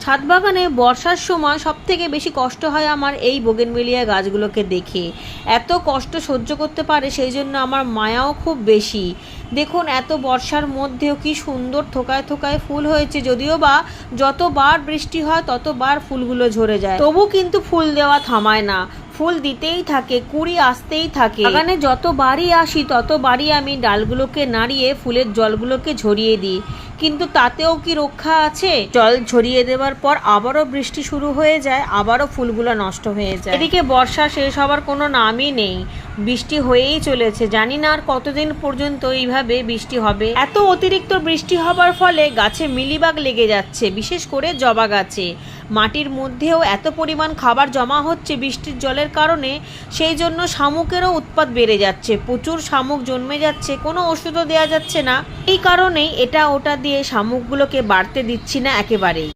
ছাদ বাগানে বর্ষার সময় সবথেকে বেশি কষ্ট হয় আমার এই বোগেনভেলিয়া গাছগুলোকে দেখে। এত কষ্ট সহ্য করতে পারে, সেই জন্য আমার মায়াও খুব বেশি। দেখুন এত বর্ষার মধ্যেও কি সুন্দর থোকায় থোকায় ফুল হয়েছে, যদিও বা যতবার বৃষ্টি হয় ততবার ফুলগুলো ঝরে যায়, তবু কিন্তু ফুল দেওয়া থামায় না, ফুল দিতেই থাকে, কুড়ি আসতেই থাকে। বাগানে যতবারই আসি ততবারই আমি ডালগুলোকে নাড়িয়ে ফুলের জলগুলোকে ঝরিয়ে দিই, কিন্তু তাতেও কি রক্ষা আছে? জল ঝরিয়ে দেওয়ার পর আবারও বৃষ্টি শুরু হয়ে যায়, আবারও ফুলগুলো নষ্ট হয়ে যায়। এদিকে বর্ষা শেষ হবার কোনো নামই নেই, বৃষ্টি হয়েই চলেছে। জানি না আর কতদিন পর্যন্ত এইভাবে বৃষ্টি হবে। এত অতিরিক্ত বৃষ্টি হবার ফলে গাছে মিলিবাগ লেগে যাচ্ছে, বিশেষ করে জবা গাছে। মাটির মধ্যেও এত পরিমাণ খাবার জমা হচ্ছে বৃষ্টির জলের কারণে, সেই জন্য শামুকেরও উৎপাত বেড়ে যাচ্ছে, প্রচুর শামুক জন্মে যাচ্ছে, কোনো ওষুধও দেওয়া যাচ্ছে না। এই কারণেই এটা ওটা দিয়ে শামুকগুলোকে বাড়তে দিচ্ছি না একেবারেই।